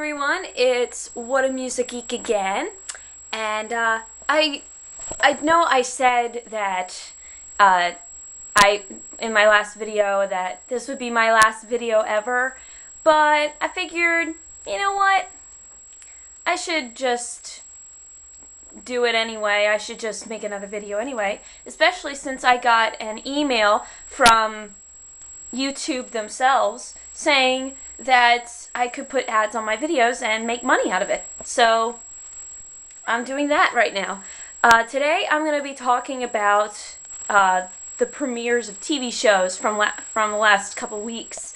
everyone, it's What a Music Geek again, and I know I said that I in my last video that this would be my last video ever, but I figured, you know what, I should just do it anyway. I should just make another video anyway, especially since I got an email from YouTube themselves saying that I could put ads on my videos and make money out of it. So I'm doing that right now. Today I'm going to be talking about the premieres of TV shows from the last couple weeks.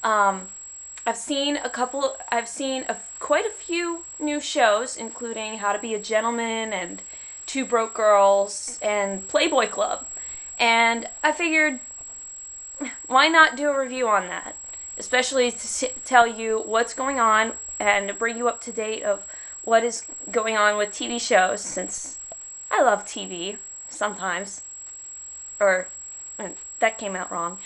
I've seen quite a few new shows, including How to Be a Gentleman and Two Broke Girls and Playboy Club. And I figured, why not do a review on that? Especially to tell you what's going on and bring you up to date of what is going on with TV shows, since I love TV sometimes. That came out wrong.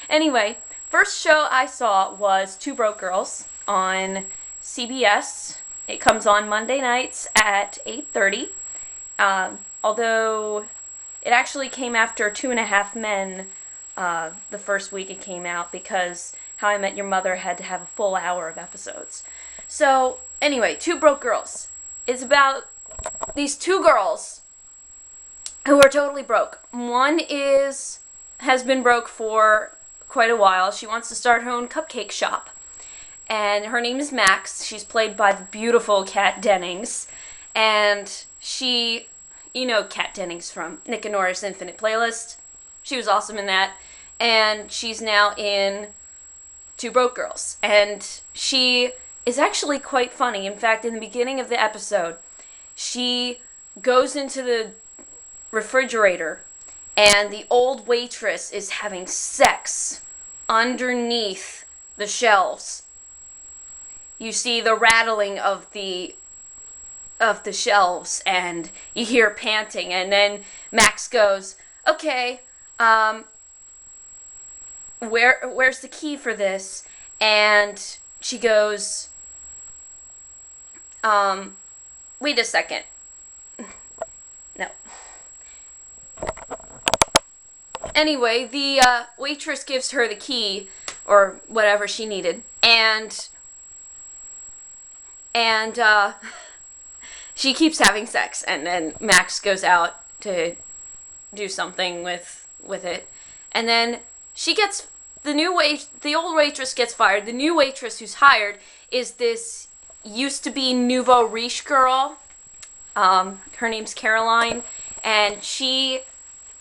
Anyway, first show I saw was Two Broke Girls on CBS. It comes on Monday nights at 8:30. Although it actually came after Two and a Half Men the first week it came out, because How I Met Your Mother had to have a full hour of episodes. So, anyway, Two Broke Girls. It's about these two girls who are totally broke. One has been broke for quite a while. She wants to start her own cupcake shop. And her name is Max. She's played by the beautiful Kat Dennings. And you know Kat Dennings from Nick and Nora's Infinite Playlist. She was awesome in that. And she's now in Two Broke Girls. And she is actually quite funny. In fact, in the beginning of the episode, she goes into the refrigerator and the old waitress is having sex underneath the shelves. You see the rattling of the shelves, and you hear panting, and then Max goes, "Okay, where's the key for this?" And she goes, wait a second. No. Anyway, the waitress gives her the key, or whatever she needed, and she keeps having sex, and then Max goes out to do something with it, and then the old waitress gets fired. The new waitress who's hired is this used to be nouveau riche girl. Her name's Caroline, and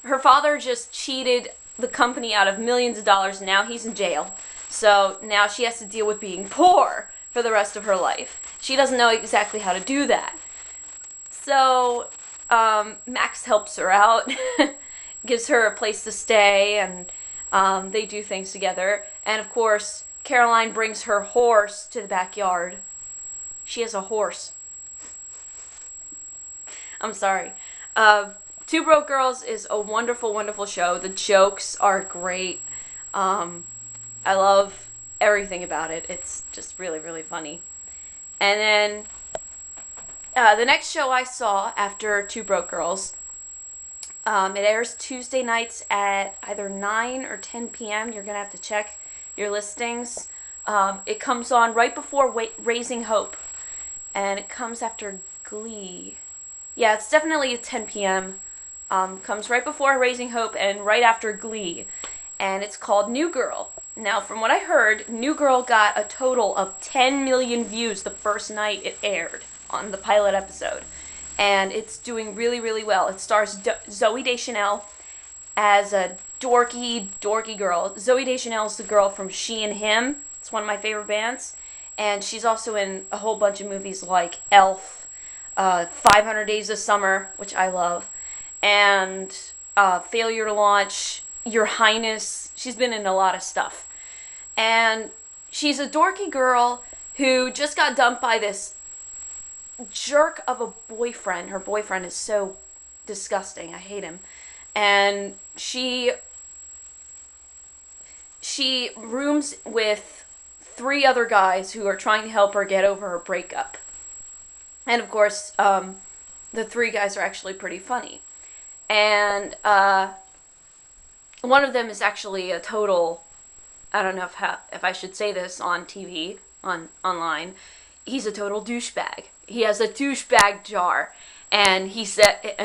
her father just cheated the company out of millions of dollars, and now he's in jail. So now she has to deal with being poor for the rest of her life. She doesn't know exactly how to do that. So Max helps her out, gives her a place to stay, and they do things together. And of course, Caroline brings her horse to the backyard. She has a horse. I'm sorry. Two Broke Girls is a wonderful, wonderful show. The jokes are great. I love everything about it. It's just really, really funny. And then the next show I saw after Two Broke Girls, it airs Tuesday nights at either 9 or 10 p.m. You're going to have to check your listings. It comes on right before Raising Hope, and it comes after Glee. Yeah, it's definitely at 10 p.m. Comes right before Raising Hope and right after Glee, and it's called New Girl. Now, from what I heard, New Girl got a total of 10 million views the first night it aired on the pilot episode, and it's doing really, really well. It stars Zooey Deschanel as a dorky girl. Zooey Deschanel is the girl from She and Him. It's one of my favorite bands, and she's also in a whole bunch of movies like Elf, 500 Days of Summer, which I love, and Failure to Launch, Your Highness. She's been in a lot of stuff. And she's a dorky girl who just got dumped by this jerk of a boyfriend. Her boyfriend is so disgusting. I hate him. And she rooms with three other guys who are trying to help her get over her breakup. And of course, the three guys are actually pretty funny. And one of them is actually a total, I don't know if I should say this on TV, online. He's a total douchebag. He has a douchebag jar, and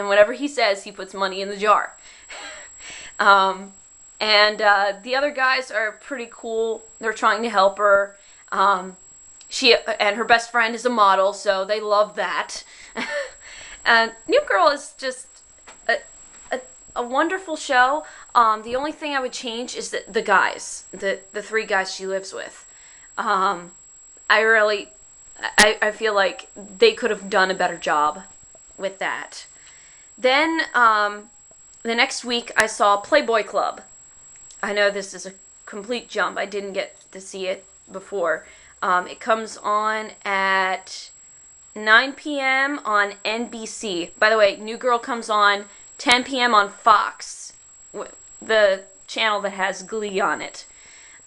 whatever he says, he puts money in the jar. And the other guys are pretty cool. They're trying to help her. She and her best friend is a model, so they love that. And New Girl is just a wonderful show. The only thing I would change is the guys, the three guys she lives with. I feel like they could have done a better job with that. Then the next week I saw Playboy Club. I know this is a complete jump. I didn't get to see it before. It comes on at 9 p.m. on NBC. By the way, New Girl comes on 10 p.m. on Fox, the channel that has Glee on it.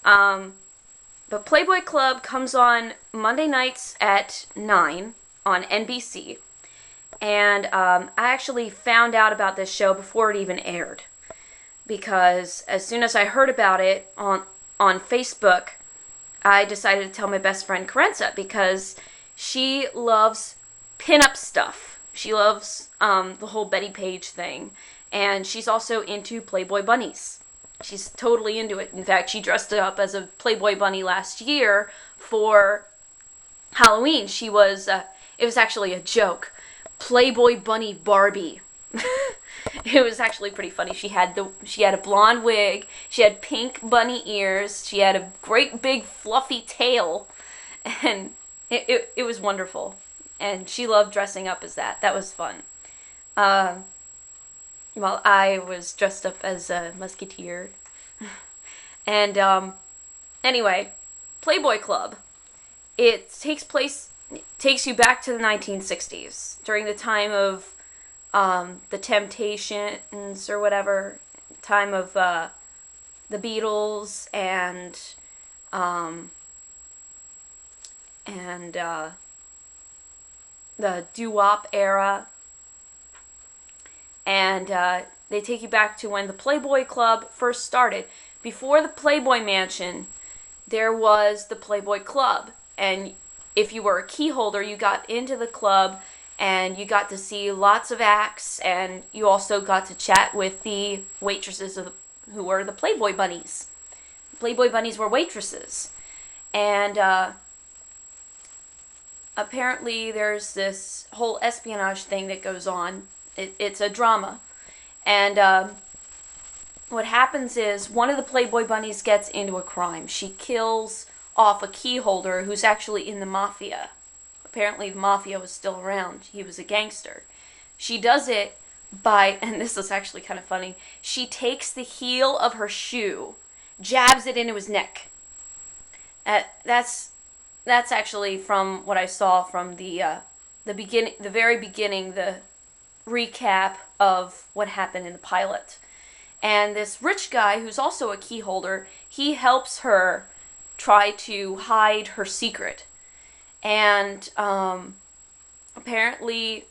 But Playboy Club comes on Monday nights at 9 on NBC. And I actually found out about this show before it even aired. Because as soon as I heard about it on Facebook, I decided to tell my best friend Carenza, because she loves pinup stuff. She loves the whole Betty Page thing. And she's also into Playboy bunnies. She's totally into it. In fact, she dressed up as a Playboy bunny last year for Halloween. It was actually a joke. Playboy bunny Barbie. It was actually pretty funny. She had a blonde wig, she had pink bunny ears, she had a great big fluffy tail, and it was wonderful. And she loved dressing up as that. That was fun. Well, I was dressed up as a musketeer. And anyway, Playboy Club. It takes you back to the 1960s, during the time of the Temptations or whatever, time of the Beatles and the doo-wop era. And they take you back to when the Playboy Club first started. Before the Playboy Mansion, there was the Playboy Club. And if you were a key holder, you got into the club and you got to see lots of acts, and you also got to chat with the waitresses who were the Playboy bunnies. Playboy bunnies were waitresses. And apparently there's this whole espionage thing that goes on. It's a drama. And what happens is one of the Playboy bunnies gets into a crime. She kills off a key holder who's actually in the mafia. Apparently the mafia was still around. He was a gangster. She does it by, and this is actually kind of funny, she takes the heel of her shoe, jabs it into his neck. That's actually from what I saw from the very beginning, the recap of what happened in the pilot. And this rich guy, who's also a key holder, he helps her try to hide her secret. And apparently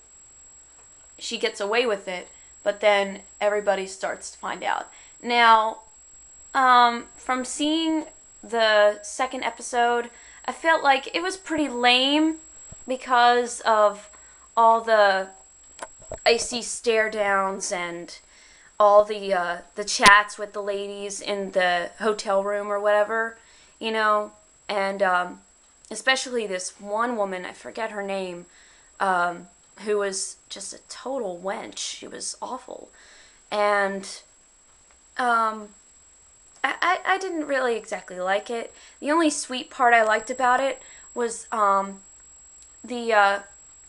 she gets away with it, but then everybody starts to find out. Now, from seeing the second episode, I felt like it was pretty lame because of all the icy stare downs and all the chats with the ladies in the hotel room or whatever, you know, and especially this one woman, I forget her name, who was just a total wench. She was awful. And I didn't really exactly like it. The only sweet part I liked about it was the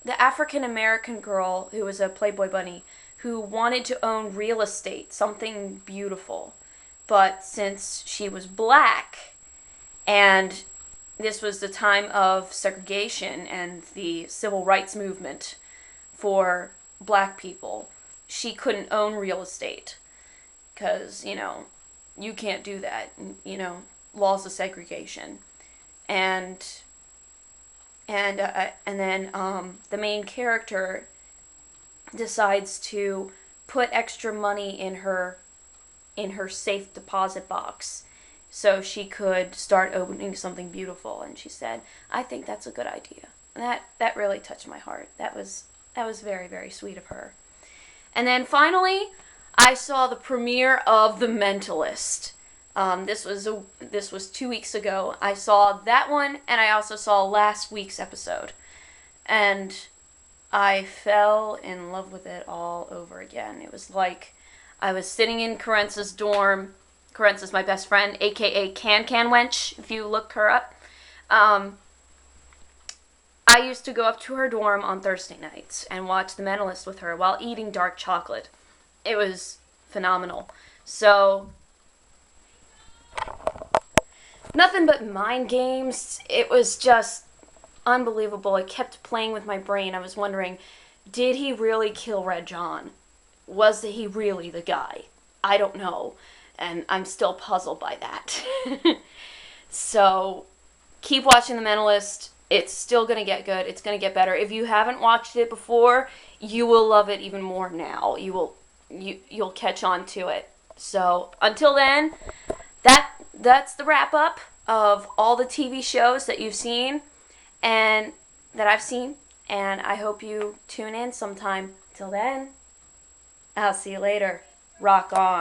African American girl who was a Playboy bunny who wanted to own real estate, something beautiful. But since she was black, and this was the time of segregation and the civil rights movement for black people, she couldn't own real estate because, you know, you can't do that, you know, laws of segregation. and then the main character decides to put extra money in her safe deposit box so she could start opening something beautiful. And she said, I think that's a good idea. And that really touched my heart. That was very, very sweet of her. And then finally, I saw the premiere of The Mentalist. This was 2 weeks ago. I saw that one, and I also saw last week's episode. And I fell in love with it all over again. It was like I was sitting in Karenza's dorm. Karenza's my best friend, aka Can Wench, if you look her up. I used to go up to her dorm on Thursday nights and watch The Mentalist with her while eating dark chocolate. It was phenomenal. So, nothing but mind games. It was just unbelievable. I kept playing with my brain. I was wondering, did he really kill Red John? Was he really the guy? I don't know. And I'm still puzzled by that. So, keep watching The Mentalist. It's still going to get good. It's going to get better. If you haven't watched it before, you will love it even more now. You'll catch on to it. So, until then, that's the wrap up of all the TV shows that you've seen and that I've seen, and I hope you tune in sometime. Till then, I'll see you later. Rock on.